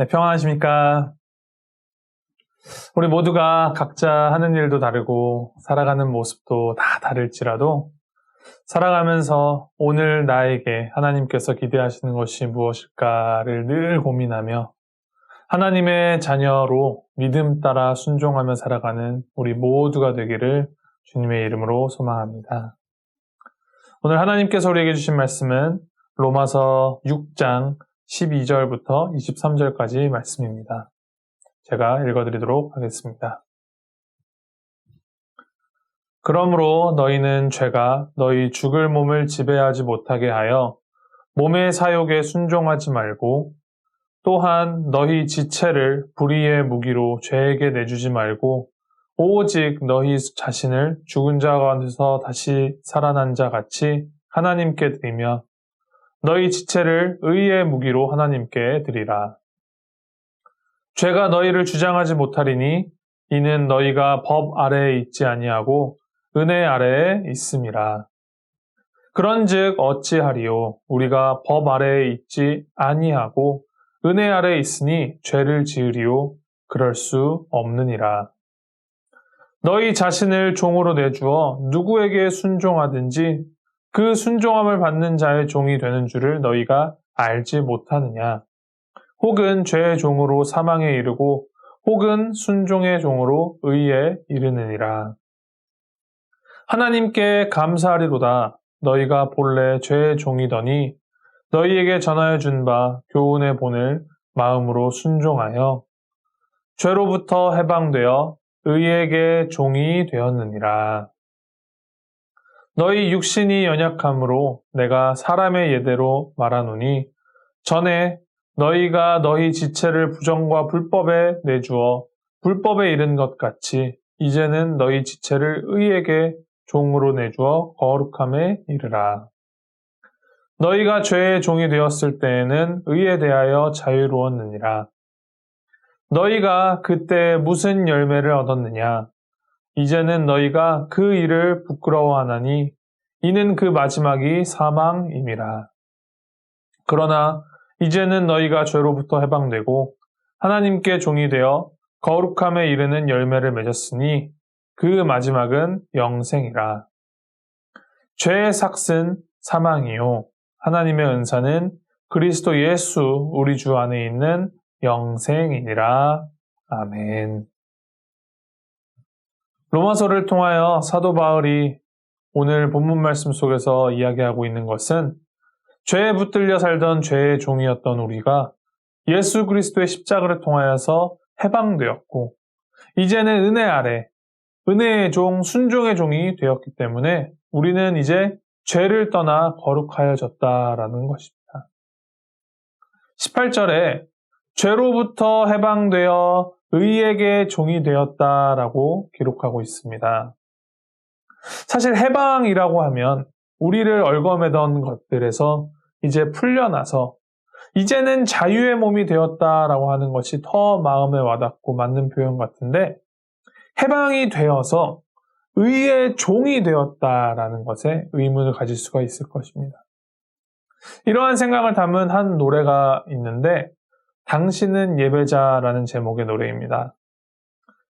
네, 평안하십니까? 우리 모두가 각자 하는 일도 다르고 살아가는 모습도 다 다를지라도 살아가면서 오늘 나에게 하나님께서 기대하시는 것이 무엇일까를 늘 고민하며 하나님의 자녀로 믿음 따라 순종하며 살아가는 우리 모두가 되기를 주님의 이름으로 소망합니다. 오늘 하나님께서 우리에게 주신 말씀은 로마서 6장 12절부터 23절까지 말씀입니다. 제가 읽어드리도록 하겠습니다. 그러므로 너희는 죄가 너희 죽을 몸을 지배하지 못하게 하여 몸의 사욕에 순종하지 말고 또한 너희 지체를 불의의 무기로 죄에게 내주지 말고 오직 너희 자신을 죽은 자 가운데서 다시 살아난 자 같이 하나님께 드리며 너희 지체를 의의 무기로 하나님께 드리라. 죄가 너희를 주장하지 못하리니 이는 너희가 법 아래에 있지 아니하고 은혜 아래에 있음이라. 그런즉 어찌하리요? 우리가 법 아래에 있지 아니하고 은혜 아래에 있으니 죄를 지으리요? 그럴 수 없느니라. 너희 자신을 종으로 내주어 누구에게 순종하든지 그 순종함을 받는 자의 종이 되는 줄을 너희가 알지 못하느냐? 혹은 죄의 종으로 사망에 이르고 혹은 순종의 종으로 의에 이르느니라. 하나님께 감사하리로다. 너희가 본래 죄의 종이더니 너희에게 전하여 준 바 교훈의 본을 마음으로 순종하여 죄로부터 해방되어 의에게 종이 되었느니라. 너희 육신이 연약함으로 내가 사람의 예대로 말하노니 전에 너희가 너희 지체를 부정과 불법에 내주어 불법에 이른 것 같이 이제는 너희 지체를 의에게 종으로 내주어 거룩함에 이르라. 너희가 죄의 종이 되었을 때에는 의에 대하여 자유로웠느니라. 너희가 그때 무슨 열매를 얻었느냐? 이제는 너희가 그 일을 부끄러워하나니 이는 그 마지막이 사망임이라. 그러나 이제는 너희가 죄로부터 해방되고 하나님께 종이 되어 거룩함에 이르는 열매를 맺었으니 그 마지막은 영생이라. 죄의 삭은 사망이요 하나님의 은사는 그리스도 예수 우리 주 안에 있는 영생이니라. 아멘. 로마서를 통하여 사도 바울이 오늘 본문 말씀 속에서 이야기하고 있는 것은 죄에 붙들려 살던 죄의 종이었던 우리가 예수 그리스도의 십자가를 통하여서 해방되었고 이제는 은혜 아래 은혜의 종, 순종의 종이 되었기 때문에 우리는 이제 죄를 떠나 거룩하여졌다라는 것입니다. 18절에 죄로부터 해방되어 의에게 종이 되었다라고 기록하고 있습니다. 사실 해방이라고 하면 우리를 얽어매던 것들에서 이제 풀려나서 이제는 자유의 몸이 되었다라고 하는 것이 더 마음에 와닿고 맞는 표현 같은데 해방이 되어서 의의 종이 되었다라는 것에 의문을 가질 수가 있을 것입니다. 이러한 생각을 담은 한 노래가 있는데 당신은 예배자라는 제목의 노래입니다.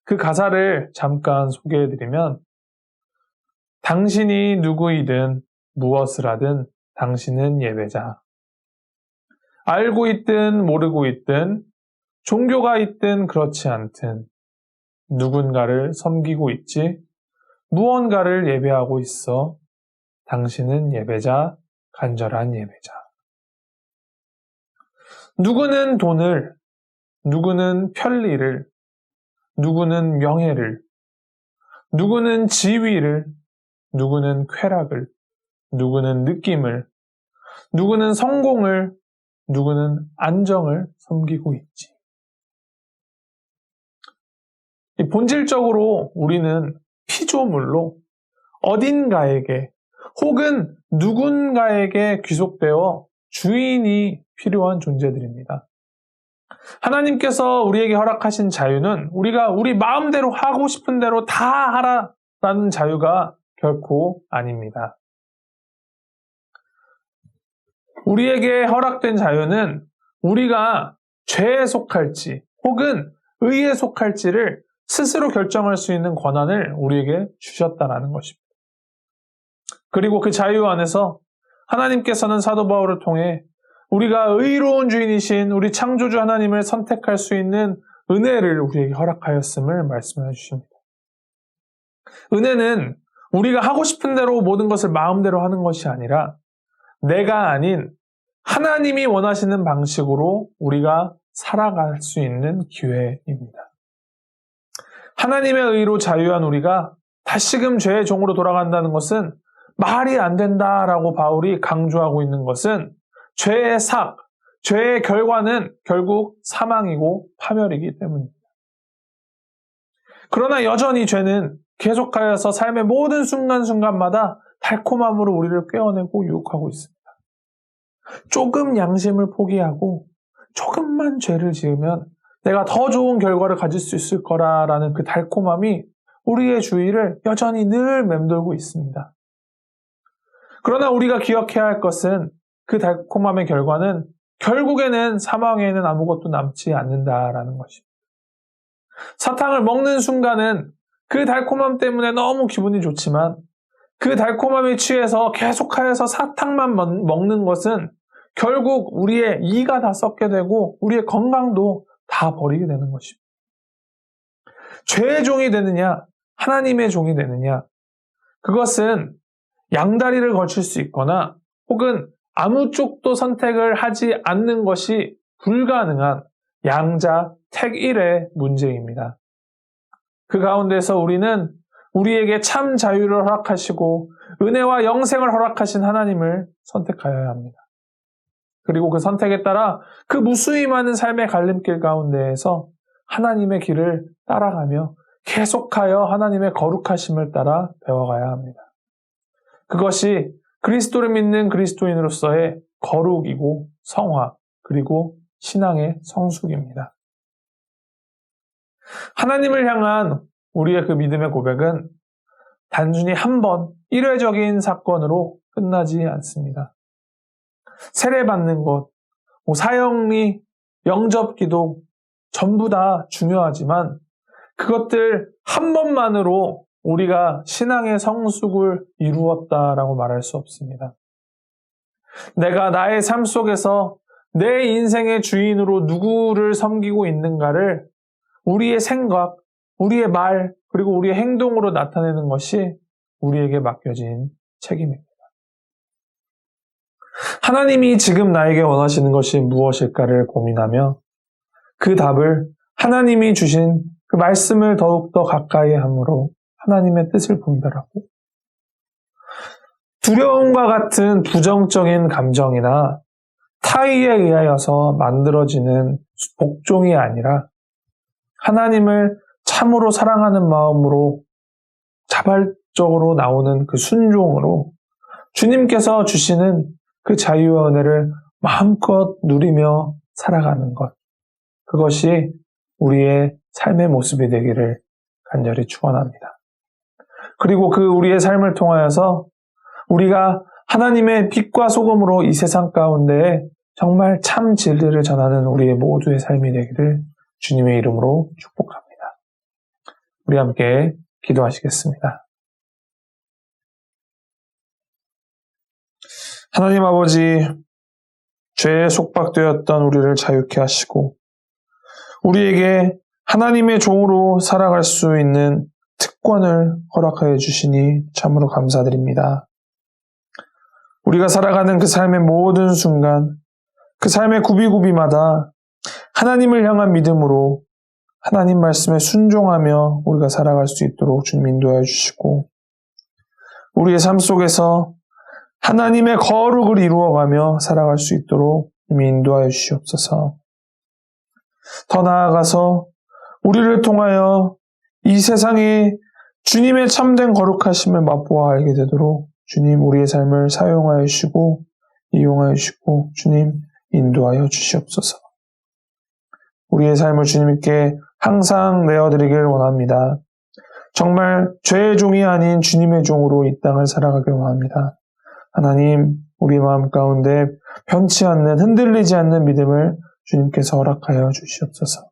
그 가사를 잠깐 소개해드리면 당신이 누구이든 무엇을 하든 당신은 예배자. 알고 있든 모르고 있든 종교가 있든 그렇지 않든 누군가를 섬기고 있지 무언가를 예배하고 있어. 당신은 예배자, 간절한 예배자. 누구는 돈을, 누구는 편리를, 누구는 명예를, 누구는 지위를, 누구는 쾌락을, 누구는 느낌을, 누구는 성공을, 누구는 안정을 섬기고 있지. 본질적으로 우리는 피조물로 어딘가에게 혹은 누군가에게 귀속되어 주인이 필요한 존재들입니다. 하나님께서 우리에게 허락하신 자유는 우리가 우리 마음대로 하고 싶은 대로 다 하라라는 자유가 결코 아닙니다. 우리에게 허락된 자유는 우리가 죄에 속할지 혹은 의에 속할지를 스스로 결정할 수 있는 권한을 우리에게 주셨다라는 것입니다. 그리고 그 자유 안에서 하나님께서는 사도 바울을 통해 우리가 의로운 주인이신 우리 창조주 하나님을 선택할 수 있는 은혜를 우리에게 허락하였음을 말씀해 주십니다. 은혜는 우리가 하고 싶은 대로 모든 것을 마음대로 하는 것이 아니라 내가 아닌 하나님이 원하시는 방식으로 우리가 살아갈 수 있는 기회입니다. 하나님의 의로 자유한 우리가 다시금 죄의 종으로 돌아간다는 것은 말이 안 된다라고 바울이 강조하고 있는 것은 죄의 삭, 죄의 결과는 결국 사망이고 파멸이기 때문입니다. 그러나 여전히 죄는 계속하여서 삶의 모든 순간순간마다 달콤함으로 우리를 꿰어내고 유혹하고 있습니다. 조금 양심을 포기하고 조금만 죄를 지으면 내가 더 좋은 결과를 가질 수 있을 거라라는 그 달콤함이 우리의 주위를 여전히 늘 맴돌고 있습니다. 그러나 우리가 기억해야 할 것은 그 달콤함의 결과는 결국에는 사망에는 아무것도 남지 않는다라는 것입니다. 사탕을 먹는 순간은 그 달콤함 때문에 너무 기분이 좋지만 그 달콤함에 취해서 계속하여서 사탕만 먹는 것은 결국 우리의 이가 다 썩게 되고 우리의 건강도 다 버리게 되는 것입니다. 죄의 종이 되느냐 하나님의 종이 되느냐 그것은 양다리를 걸칠 수 있거나 혹은 아무 쪽도 선택을 하지 않는 것이 불가능한 양자 택일의 문제입니다. 그 가운데서 우리는 우리에게 참 자유를 허락하시고 은혜와 영생을 허락하신 하나님을 선택하여야 합니다. 그리고 그 선택에 따라 그 무수히 많은 삶의 갈림길 가운데에서 하나님의 길을 따라가며 계속하여 하나님의 거룩하심을 따라 배워가야 합니다. 그것이 그리스도를 믿는 그리스도인으로서의 거룩이고 성화 그리고 신앙의 성숙입니다. 하나님을 향한 우리의 그 믿음의 고백은 단순히 한 번 일회적인 사건으로 끝나지 않습니다. 세례받는 것, 사형리, 영접기도 전부 다 중요하지만 그것들 한 번만으로 우리가 신앙의 성숙을 이루었다라고 말할 수 없습니다. 내가 나의 삶 속에서 내 인생의 주인으로 누구를 섬기고 있는가를 우리의 생각, 우리의 말, 그리고 우리의 행동으로 나타내는 것이 우리에게 맡겨진 책임입니다. 하나님이 지금 나에게 원하시는 것이 무엇일까를 고민하며 그 답을 하나님이 주신 그 말씀을 더욱더 가까이 함으로 하나님의 뜻을 분별하고 두려움과 같은 부정적인 감정이나 타의에 의하여서 만들어지는 복종이 아니라 하나님을 참으로 사랑하는 마음으로 자발적으로 나오는 그 순종으로 주님께서 주시는 그 자유와 은혜를 마음껏 누리며 살아가는 것. 그것이 우리의 삶의 모습이 되기를 간절히 축원합니다. 그리고 그 우리의 삶을 통하여서 우리가 하나님의 빛과 소금으로 이 세상 가운데에 정말 참 진리를 전하는 우리의 모두의 삶이 되기를 주님의 이름으로 축복합니다. 우리 함께 기도하시겠습니다. 하나님 아버지, 죄에 속박되었던 우리를 자유케 하시고 우리에게 하나님의 종으로 살아갈 수 있는 특권을 허락하여 주시니 참으로 감사드립니다. 우리가 살아가는 그 삶의 모든 순간, 그 삶의 구비구비마다 하나님을 향한 믿음으로 하나님 말씀에 순종하며 우리가 살아갈 수 있도록 주님 인도하여 주시고 우리의 삶 속에서 하나님의 거룩을 이루어가며 살아갈 수 있도록 주님 인도하여 주시옵소서. 더 나아가서 우리를 통하여 이 세상에 주님의 참된 거룩하심을 맛보아 알게 되도록 주님 우리의 삶을 사용하여 주시고 이용하여 주시고 주님 인도하여 주시옵소서. 우리의 삶을 주님께 항상 내어드리길 원합니다. 정말 죄의 종이 아닌 주님의 종으로 이 땅을 살아가길 원합니다. 하나님, 우리 마음 가운데 변치 않는 흔들리지 않는 믿음을 주님께서 허락하여 주시옵소서.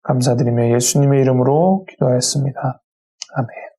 감사드리며 예수님의 이름으로 기도하였습니다. 아멘.